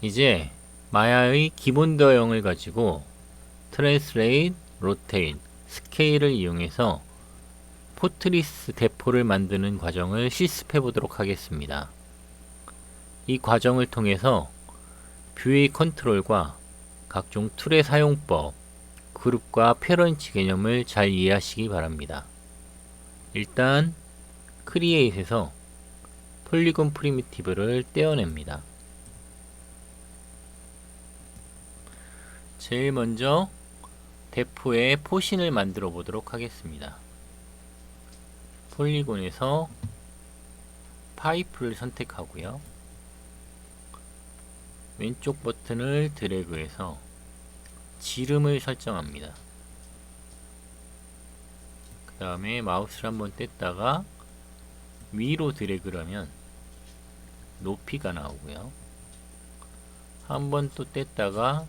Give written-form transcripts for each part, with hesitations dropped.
이제 마야의 기본 도형을 가지고 트랜스레이트, 로테이트, 스케일을 이용해서 포트리스 대포를 만드는 과정을 실습해 보도록 하겠습니다. 이 과정을 통해서 뷰의 컨트롤과 각종 툴의 사용법, 그룹과 페런치 개념을 잘 이해하시기 바랍니다. 일단 크리에이트에서 폴리곤 프리미티브를 떼어냅니다. 제일 먼저 대포의 포신을 만들어 보도록 하겠습니다. 폴리곤에서 파이프를 선택하고요. 왼쪽 버튼을 드래그해서 지름을 설정합니다. 그 다음에 마우스를 한번 뗐다가 위로 드래그를 하면 높이가 나오고요. 한번 또 뗐다가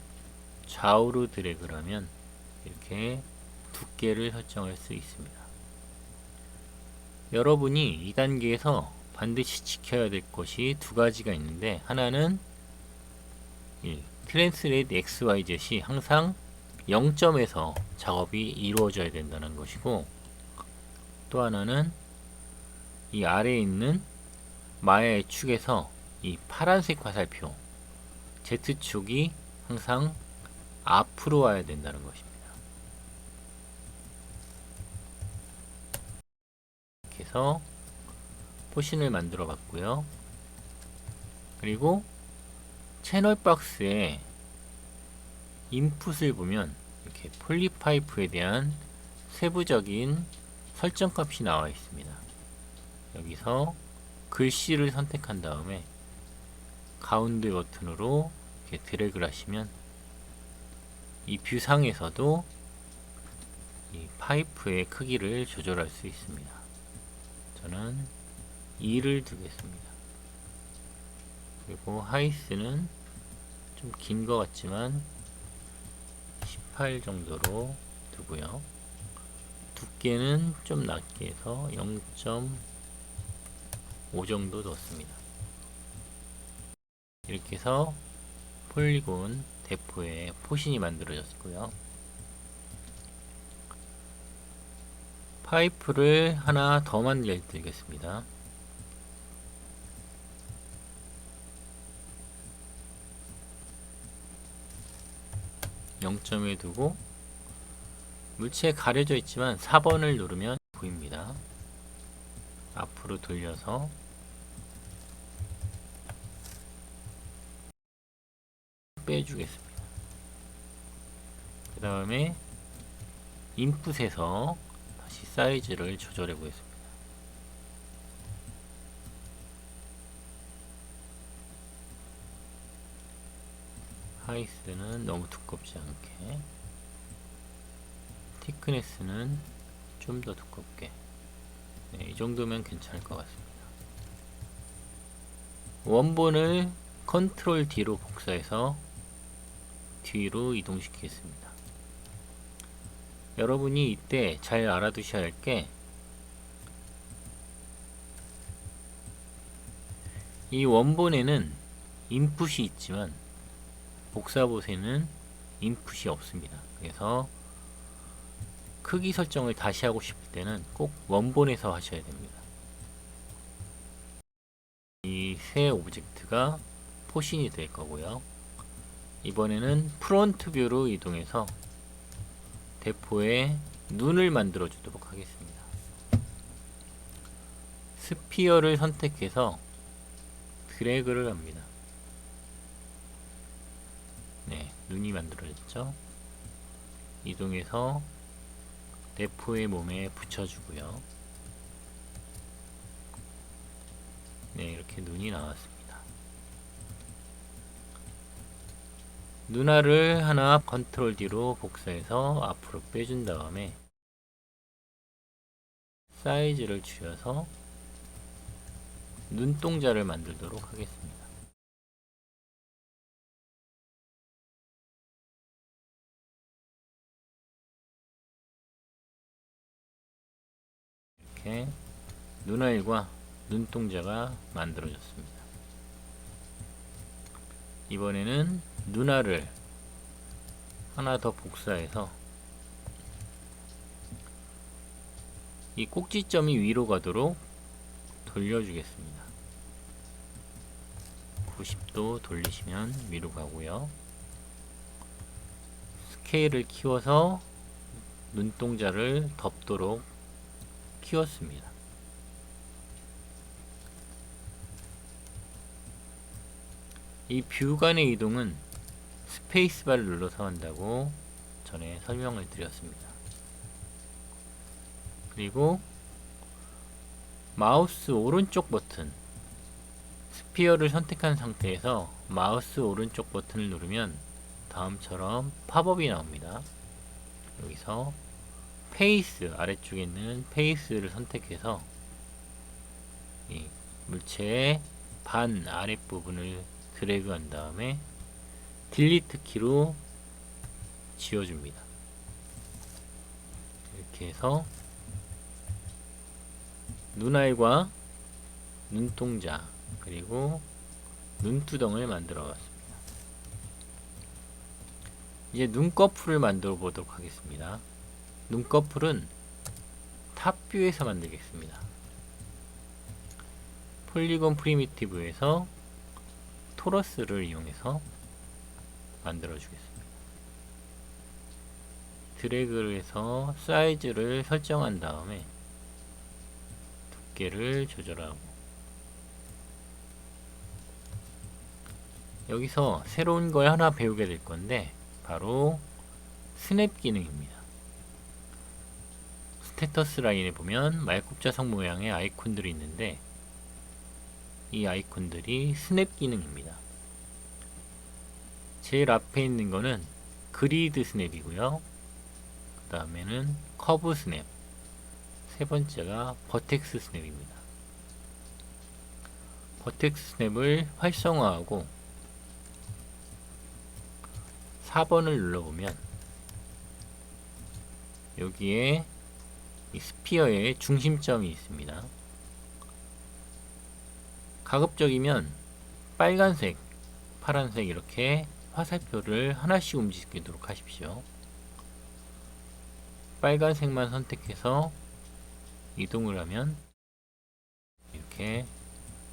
좌우로 드래그를 하면 이렇게 두께를 설정할 수 있습니다. 여러분이 이 단계에서 반드시 지켜야 될 것이 두 가지가 있는데, 하나는 트랜스레이트 XYZ이 항상 0점에서 작업이 이루어져야 된다는 것이고, 또 하나는 이 아래에 있는 마야의 축에서 이 파란색 화살표 Z축이 항상 앞으로 와야 된다는 것입니다. 이렇게 해서 포신을 만들어 봤고요. 그리고 채널 박스에 인풋을 보면 이렇게 폴리파이프에 대한 세부적인 설정 값이 나와 있습니다. 여기서 글씨를 선택한 다음에 가운데 버튼으로 이렇게 드래그를 하시면 이 뷰상에서도 이 파이프의 크기를 조절할 수 있습니다. 저는 2를 두겠습니다. 그리고 하이스는 좀 긴 것 같지만 18 정도로 두고요. 두께는 좀 낮게 해서 0.5 정도 넣습니다. 이렇게 해서 폴리곤 대포의 포신이 만들어졌고요. 파이프를 하나 더 만들겠습니다. (0점에) 두고 물체에 가려져 있지만 4번을 누르면 보입니다. 앞으로 돌려서 빼주겠습니다. 그 다음에 인풋에서 다시 사이즈를 조절해 보겠습니다. 하이스는 너무 두껍지 않게, 티크네스는 좀 더 두껍게. 네, 이 정도면 괜찮을 것 같습니다. 원본을 컨트롤 D로 복사해서 뒤로 이동시키겠습니다. 여러분이 이때 잘 알아두셔야 할 게, 이 원본에는 인풋이 있지만 복사봇에는 인풋이 없습니다. 그래서 크기 설정을 다시 하고 싶을 때는 꼭 원본에서 하셔야 됩니다. 이 새 오브젝트가 포신이 될 거고요. 이번에는 프론트 뷰로 이동해서 대포에 눈을 만들어 주도록 하겠습니다. 스피어를 선택해서 드래그를 합니다. 네, 눈이 만들어졌죠. 이동해서 대포의 몸에 붙여주고요. 네, 이렇게 눈이 나왔습니다. 눈알을 하나 컨트롤 D로 복사해서 앞으로 빼준 다음에 사이즈를 줄여서 눈동자를 만들도록 하겠습니다. 이렇게 눈알과 눈동자가 만들어졌습니다. 이번에는 눈알을 하나 더 복사해서 이 꼭지점이 위로 가도록 돌려주겠습니다. 90도 돌리시면 위로 가고요. 스케일을 키워서 눈동자를 덮도록 키웠습니다. 이 뷰 간의 이동은 스페이스바를 눌러서 한다고 전에 설명을 드렸습니다. 그리고 마우스 오른쪽 버튼, 스피어를 선택한 상태에서 마우스 오른쪽 버튼을 누르면 다음처럼 팝업이 나옵니다. 여기서 페이스, 아래쪽에 있는 페이스를 선택해서 이 물체의 반 아랫부분을 드래그 한 다음에 딜리트 키로 지워줍니다. 이렇게 해서 눈알과 눈동자 그리고 눈두덩을 만들어 봤습니다. 이제 눈꺼풀을 만들어 보도록 하겠습니다. 눈꺼풀은 탑뷰에서 만들겠습니다. 폴리곤 프리미티브에서 토러스를 이용해서 만들어 주겠습니다. 드래그를 해서 사이즈를 설정한 다음에 두께를 조절하고, 여기서 새로운 걸 하나 배우게 될 건데 바로 스냅 기능입니다. 스테터스 라인에 보면 말굽자석 모양의 아이콘들이 있는데 이 아이콘들이 스냅 기능입니다. 제일 앞에 있는 거는 그리드 스냅이고요. 그 다음에는 커브 스냅, 세 번째가 버텍스 스냅입니다. 버텍스 스냅을 활성화하고 4번을 눌러보면 여기에 이 스피어의 중심점이 있습니다. 가급적이면 빨간색, 파란색 이렇게 화살표를 하나씩 움직이도록 하십시오. 빨간색만 선택해서 이동을 하면 이렇게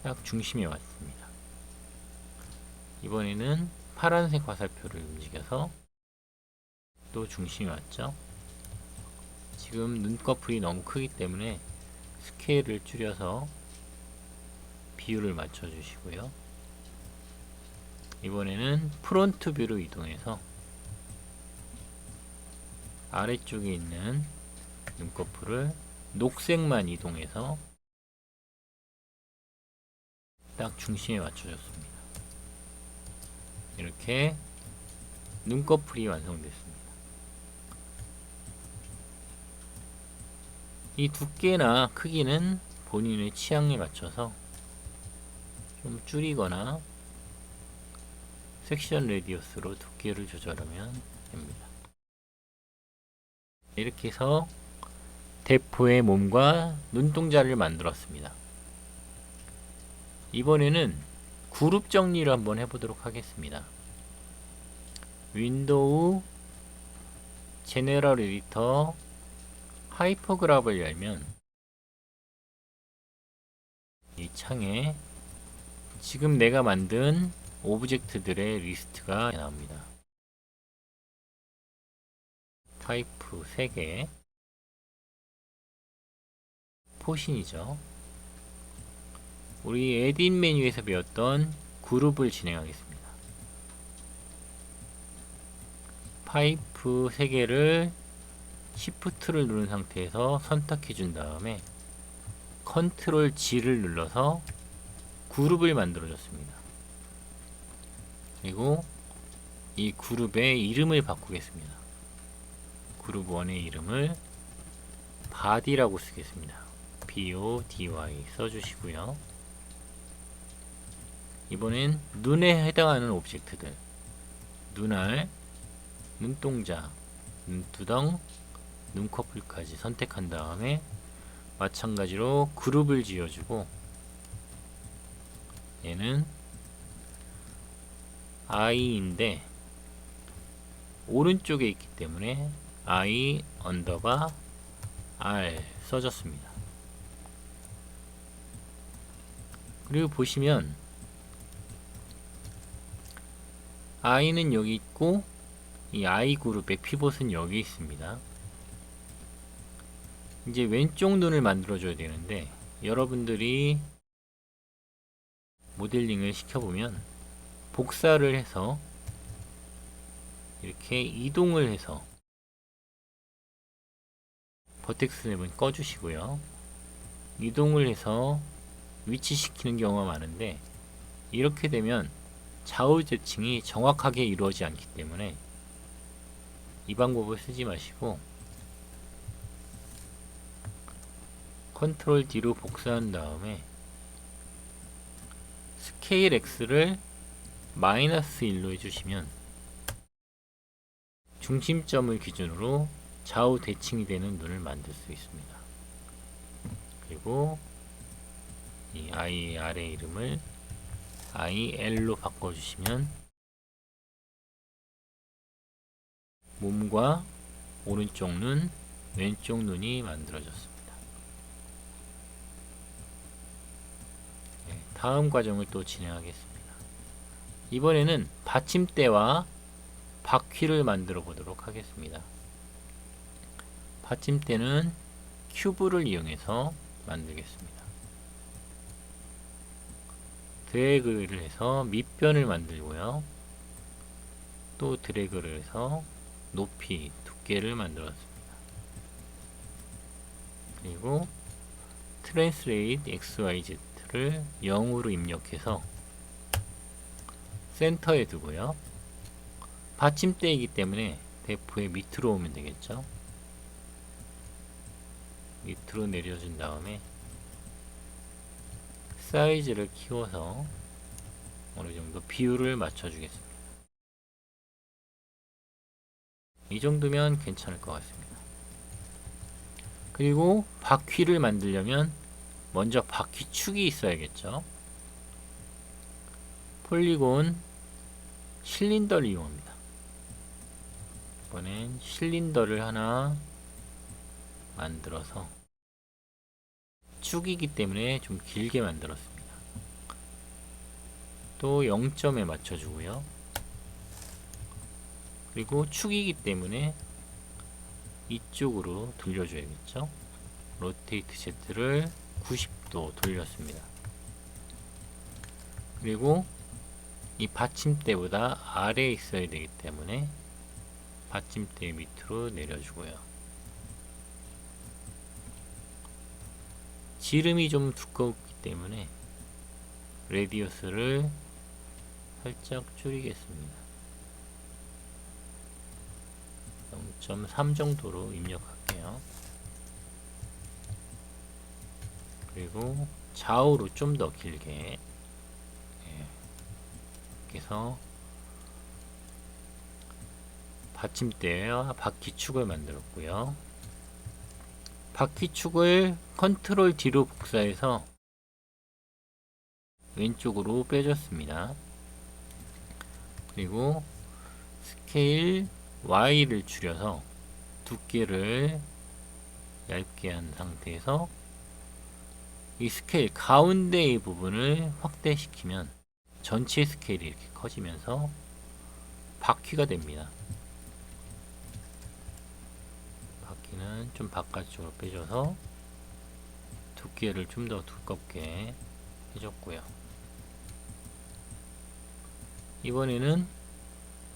딱 중심에 왔습니다. 이번에는 파란색 화살표를 움직여서 또 중심에 왔죠. 지금 눈꺼풀이 너무 크기 때문에 스케일을 줄여서 비율을 맞춰 주시고요. 이번에는 프론트 뷰로 이동해서 아래쪽에 있는 눈꺼풀을 녹색만 이동해서 딱 중심에 맞춰줬습니다. 이렇게 눈꺼풀이 완성됐습니다. 이 두께나 크기는 본인의 취향에 맞춰서 좀 줄이거나 섹션 레디어스로 두께를 조절하면 됩니다. 이렇게 해서 대포의 몸과 눈동자를 만들었습니다. 이번에는 그룹 정리를 한번 해보도록 하겠습니다. 윈도우, 제네럴 에디터, 하이퍼그래프를 열면 이 창에 지금 내가 만든 오브젝트들의 리스트가 나옵니다. 타입 3개, 포신이죠. 우리 에딧 메뉴에서 배웠던 그룹을 진행하겠습니다. 파이프 3개를 Shift를 누른 상태에서 선택해 준 다음에 컨트롤 G를 눌러서 그룹을 만들어 줬습니다. 그리고 이 그룹의 이름을 바꾸겠습니다. 그룹 1의 이름을 body라고 쓰겠습니다. BODY 써주시고요. 이번엔 눈에 해당하는 오브젝트들, 눈알, 눈동자, 눈두덩, 눈꺼풀까지 선택한 다음에 마찬가지로 그룹을 지어주고, 얘는 i인데 오른쪽에 있기 때문에 i 언더바 r 써졌습니다. 그리고 보시면 i는 여기 있고 이 i 그룹의 피봇은 여기 있습니다. 이제 왼쪽 눈을 만들어 줘야 되는데 여러분들이 모델링을 시켜보면 복사를 해서 이렇게 이동을 해서 버텍스 스냅은 꺼주시고요. 이동을 해서 위치시키는 경우가 많은데 이렇게 되면 좌우 재층이 정확하게 이루어지지 않기 때문에 이 방법을 쓰지 마시고 컨트롤 D로 복사한 다음에 스케일 X를 마이너스 1로 해주시면 중심점을 기준으로 좌우 대칭이 되는 눈을 만들 수 있습니다. 그리고 이 I 아래 이름을 IL로 바꿔주시면 몸과 오른쪽 눈, 왼쪽 눈이 만들어졌습니다. 네, 다음 과정을 또 진행하겠습니다. 이번에는 받침대와 바퀴를 만들어 보도록 하겠습니다. 받침대는 큐브를 이용해서 만들겠습니다. 드래그를 해서 밑변을 만들고요. 또 드래그를 해서 높이, 두께를 만들었습니다. 그리고 트랜스레이트 XYZ를 0으로 입력해서 센터에 두고요. 받침대이기 때문에 대포의 밑으로 오면 되겠죠. 밑으로 내려준 다음에 사이즈를 키워서 어느 정도 비율을 맞춰주겠습니다. 이 정도면 괜찮을 것 같습니다. 그리고 바퀴를 만들려면 먼저 바퀴축이 있어야겠죠. 폴리곤 실린더를 이용합니다. 이번엔 실린더를 하나 만들어서 축이기 때문에 좀 길게 만들었습니다. 또 0점에 맞춰주고요. 그리고 축이기 때문에 이쪽으로 돌려줘야겠죠. 로테이트 Z를 90도 돌렸습니다. 그리고 이 받침대보다 아래에 있어야 되기 때문에 받침대 밑으로 내려주고요. 지름이 좀 두껍기 때문에 레디어스를 살짝 줄이겠습니다. 0.3 정도로 입력할게요. 그리고 좌우로 좀 더 길게 이렇게 해서 받침대와 바퀴축을 만들었고요. 바퀴축을 컨트롤 D로 복사해서 왼쪽으로 빼줬습니다. 그리고 스케일 Y를 줄여서 두께를 얇게 한 상태에서 이 스케일 가운데의 부분을 확대시키면 전체 스케일이 이렇게 커지면서 바퀴가 됩니다. 바퀴는 좀 바깥쪽으로 빼줘서 두께를 좀 더 두껍게 해줬고요. 이번에는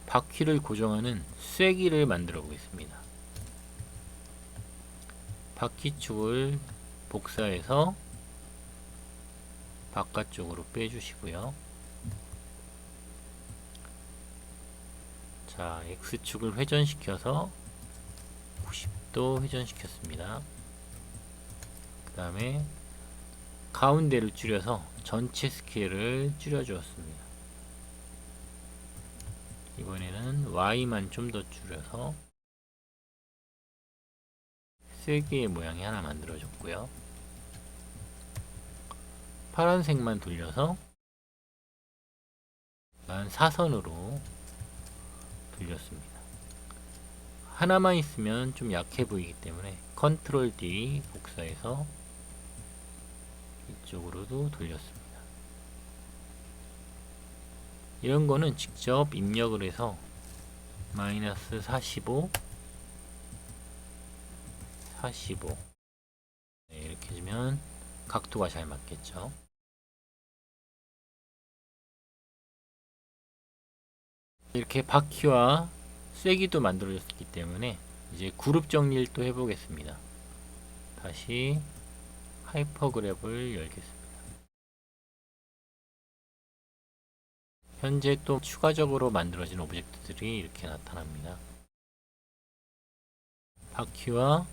바퀴를 고정하는 쐐기를 만들어 보겠습니다. 바퀴축을 복사해서 바깥쪽으로 빼주시고요. 자, X축을 회전시켜서 90도 회전시켰습니다. 그 다음에 가운데를 줄여서 전체 스케일을 줄여주었습니다. 이번에는 Y만 좀 더 줄여서 쐐기의 모양이 하나 만들어졌고요. 파란색만 돌려서 사선으로 돌렸습니다. 하나만 있으면 좀 약해 보이기 때문에 컨트롤 D 복사해서 이쪽으로도 돌렸습니다. 이런 거는 직접 입력을 해서 마이너스 45 네, 이렇게 해주면 각도가 잘 맞겠죠. 이렇게 바퀴와 쐐기도 만들어졌기 때문에 이제 그룹 정리를 또 해보겠습니다. 다시 하이퍼그랩을 열겠습니다. 현재 또 추가적으로 만들어진 오브젝트들이 이렇게 나타납니다. 바퀴와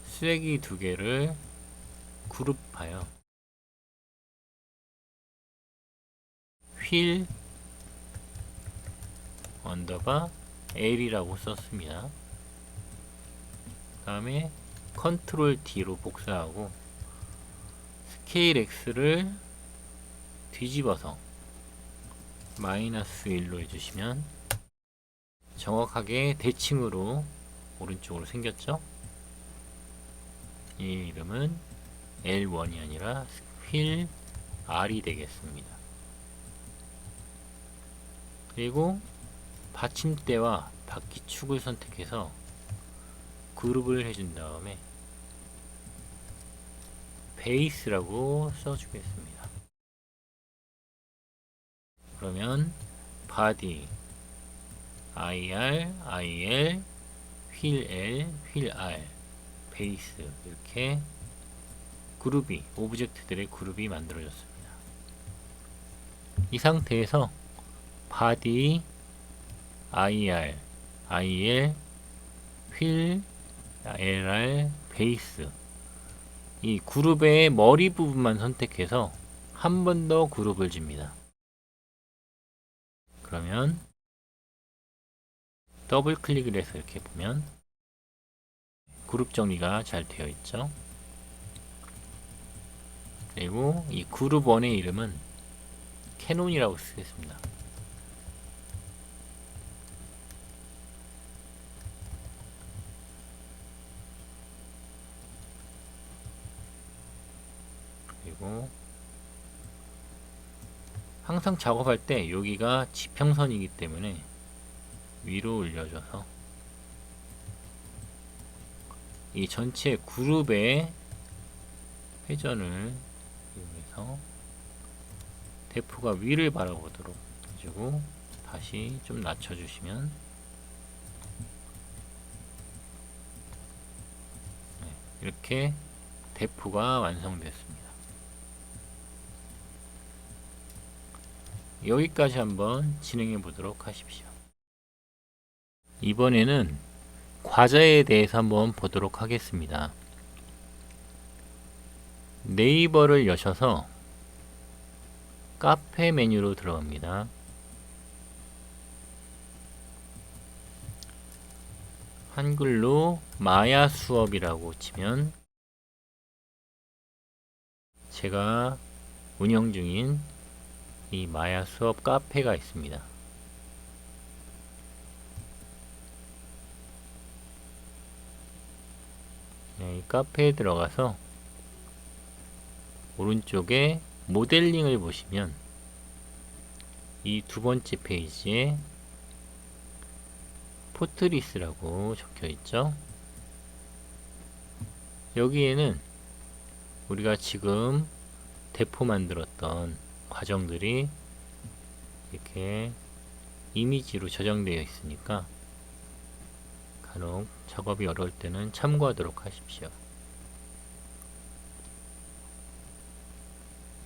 쐐기 두 개를 그룹하여 휠 언더바 L이라고 썼습니다. 그 다음에 컨트롤 D로 복사하고 스케일 X를 뒤집어서 마이너스 1로 해주시면 정확하게 대칭으로 오른쪽으로 생겼죠? 이 이름은 L1이 아니라 휠 R이 되겠습니다. 그리고 받침대와 바퀴축을 선택해서 그룹을 해준 다음에 베이스라고 써주겠습니다. 그러면 바디 IR, IL, 휠 L, 휠 R, 베이스 이렇게 그룹이 오브젝트들의 그룹이 만들어졌습니다. 이 상태에서 바디 IR, IL, 휠 LR, 베이스 이 그룹의 머리 부분만 선택해서 한 번 더 그룹을 줍니다. 그러면 더블 클릭을 해서 이렇게 보면 그룹 정리가 잘 되어 있죠. 그리고 이 그룹 1의 이름은 캐논이라고 쓰겠습니다. 그리고 항상 작업할 때 여기가 지평선이기 때문에 위로 올려줘서 이 전체 그룹의 회전을 이용해서 대포가 위를 바라보도록 해주고 다시 좀 낮춰주시면 이렇게 대포가 완성됐습니다. 여기까지 한번 진행해 보도록 하십시오. 이번에는 과자에 대해서 한번 보도록 하겠습니다. 네이버를 여셔서 카페 메뉴로 들어갑니다. 한글로 마야 수업이라고 치면 제가 운영 중인 이 마야 수업 카페가 있습니다. 이 카페에 들어가서 오른쪽에 모델링을 보시면 이 두 번째 페이지에 포트리스라고 적혀 있죠. 여기에는 우리가 지금 대포 만들었던 과정들이 이렇게 이미지로 저장되어 있으니까 간혹 작업이 어려울 때는 참고하도록 하십시오.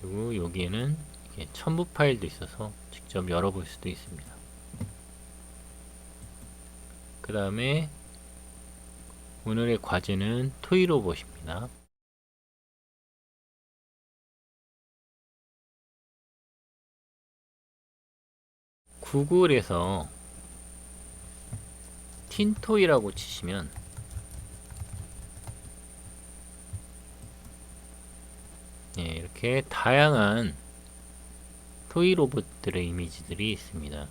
그리고 여기에는 이렇게 첨부 파일도 있어서 직접 열어볼 수도 있습니다. 그 다음에 오늘의 과제는 토이로봇입니다. 구글에서 틴토이라고 치시면 이렇게 다양한 토이 로봇들의 이미지들이 있습니다.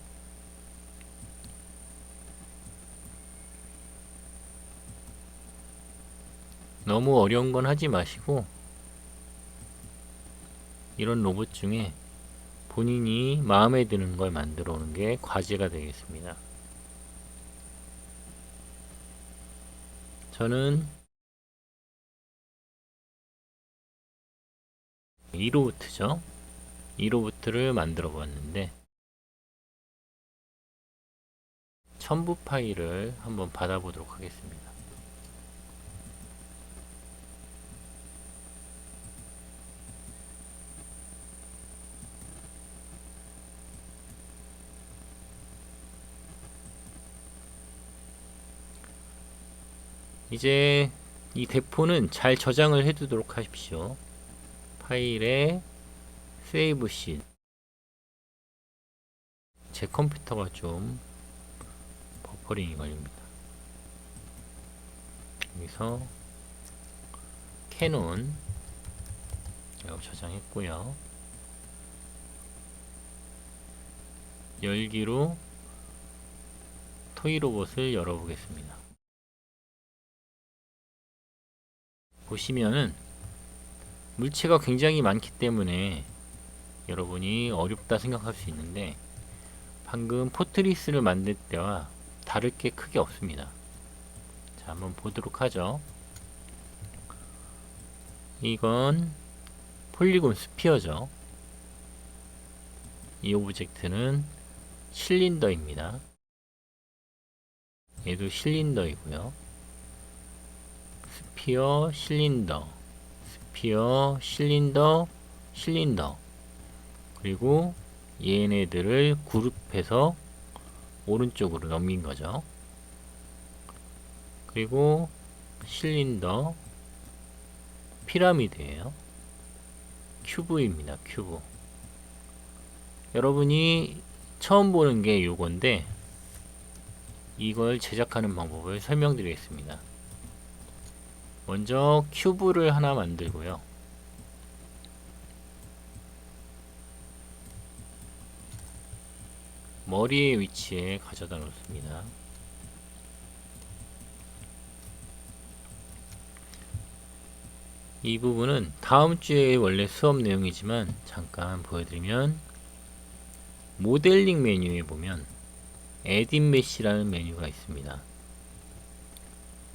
너무 어려운 건 하지 마시고 이런 로봇 중에 본인이 마음에 드는 걸 만들어 오는 게 과제가 되겠습니다. 저는 이 로봇죠. 이 로봇을 만들어 보았는데 첨부 파일을 한번 받아보도록 하겠습니다. 이제 이 대포는 잘 저장을 해 두도록 하십시오. 파일에 세이브 씬. 제 컴퓨터가 좀 버퍼링이 걸립니다. 여기서 캐논 이거 저장했고요. 열기로 토이로봇을 열어보겠습니다. 보시면은 물체가 굉장히 많기 때문에 여러분이 어렵다 생각할 수 있는데 방금 포트리스를 만들 때와 다를 게 크게 없습니다. 자, 한번 보도록 하죠. 이건 폴리곤 스피어죠. 이 오브젝트는 실린더입니다. 얘도 실린더이고요. 스피어, 실린더, 스피어, 실린더, 실린더. 그리고 얘네들을 그룹해서 오른쪽으로 넘긴 거죠. 그리고 실린더, 피라미드예요. 큐브입니다. 큐브. 여러분이 처음 보는 게 요건데 이걸 제작하는 방법을 설명드리겠습니다. 먼저 큐브를 하나 만들고요. 머리의 위치에 가져다 놓습니다. 이 부분은 다음 주에 원래 수업 내용이지만 잠깐 보여드리면 모델링 메뉴에 보면 에딧 메시라는 메뉴가 있습니다.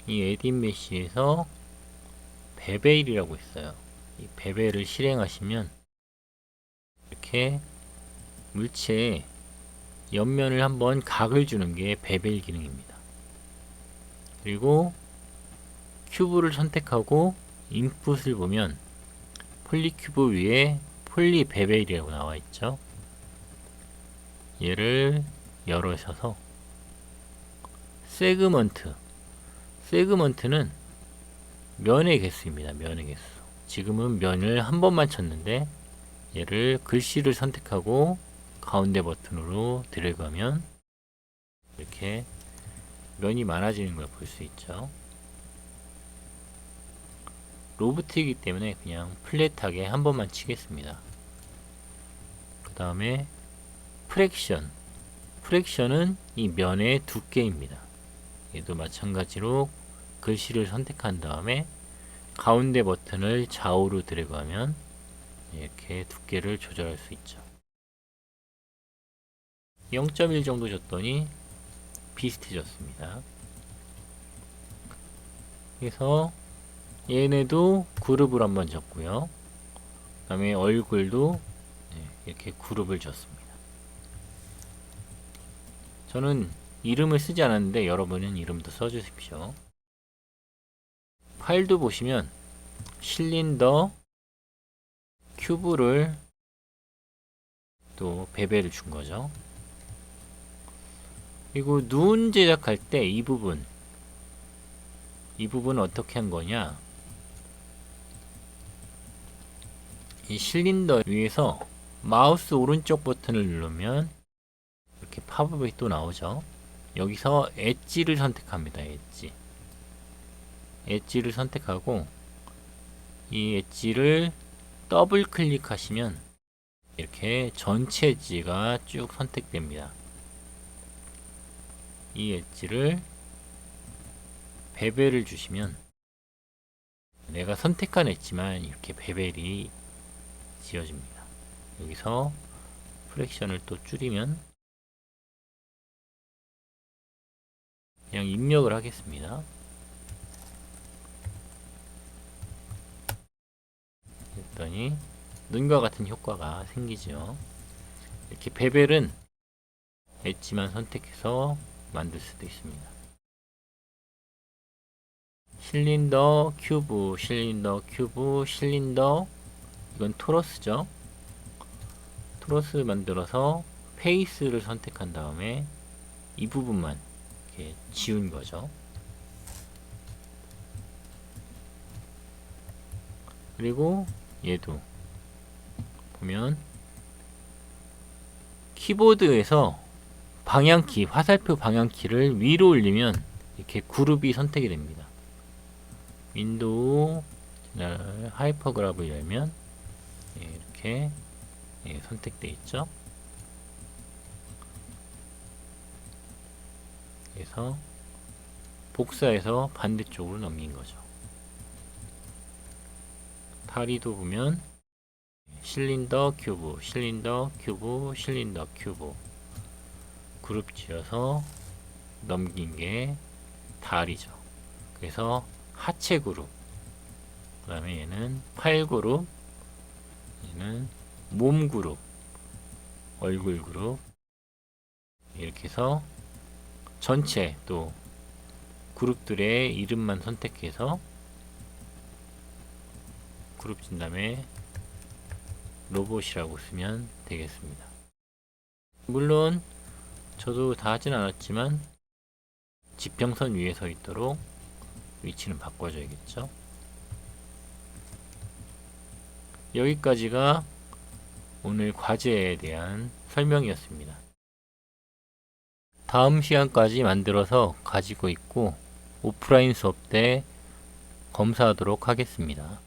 이 에딧 메시에서 베벨이라고 있어요. 이 베벨을 실행하시면 이렇게 물체에 옆면을 한번 각을 주는 게 베벨 기능입니다. 그리고 큐브를 선택하고 인풋을 보면 폴리큐브 위에 폴리 베벨이라고 나와 있죠. 얘를 열으셔서 세그먼트는 면의 개수입니다. 면의 개수. 지금은 면을 한 번만 쳤는데 얘를 글씨를 선택하고 가운데 버튼으로 드래그하면 이렇게 면이 많아지는 걸 볼 수 있죠. 로봇이기 때문에 그냥 플랫하게 한 번만 치겠습니다. 그 다음에 프랙션은 이 면의 두께입니다. 얘도 마찬가지로 글씨를 선택한 다음에 가운데 버튼을 좌우로 드래그하면 이렇게 두께를 조절할 수 있죠. 0.1 정도 줬더니 비슷해졌습니다. 그래서 얘네도 그룹을 한번 줬고요. 그 다음에 얼굴도 이렇게 그룹을 줬습니다. 저는 이름을 쓰지 않았는데 여러분은 이름도 써주십시오. 파일도 보시면 실린더 큐브를 또 베벨을 준 거죠. 그리고 눈 제작할 때 이 부분 어떻게 한 거냐? 이 실린더 위에서 마우스 오른쪽 버튼을 누르면 이렇게 팝업이 또 나오죠. 여기서 엣지를 선택합니다. 엣지를 선택하고 이 엣지를 더블 클릭하시면 이렇게 전체 엣지가 쭉 선택됩니다. 이 엣지를 베벨을 주시면 내가 선택한 엣지만 이렇게 베벨이 지어집니다. 여기서 프랙션을 또 줄이면 그냥 입력을 하겠습니다. 했더니 눈과 같은 효과가 생기죠. 이렇게 베벨은 엣지만 선택해서 만들 수도 있습니다. 실린더, 큐브, 실린더, 큐브, 실린더. 이건 토러스죠. 토러스 만들어서 페이스를 선택한 다음에 이 부분만 이렇게 지운 거죠. 그리고 얘도 보면 키보드에서 방향키, 화살표 방향키를 위로 올리면 이렇게 그룹이 선택이 됩니다. 윈도우 하이퍼그랍을 열면 이렇게 선택되어 있죠. 그래서 복사해서 반대쪽으로 넘긴 거죠. 다리도 보면 실린더 큐브, 실린더 큐브, 실린더 큐브 그룹 지어서 넘긴 게 다리죠. 그래서 하체 그룹, 그 다음에 얘는 팔 그룹, 얘는 몸 그룹, 얼굴 그룹, 이렇게 해서 전체 또 그룹들의 이름만 선택해서 그룹 진 다음에 로봇이라고 쓰면 되겠습니다. 물론 저도 다 하진 않았지만 지평선 위에 서 있도록 위치는 바꿔줘야겠죠. 여기까지가 오늘 과제에 대한 설명이었습니다. 다음 시간까지 만들어서 가지고 있고 오프라인 수업 때 검사하도록 하겠습니다.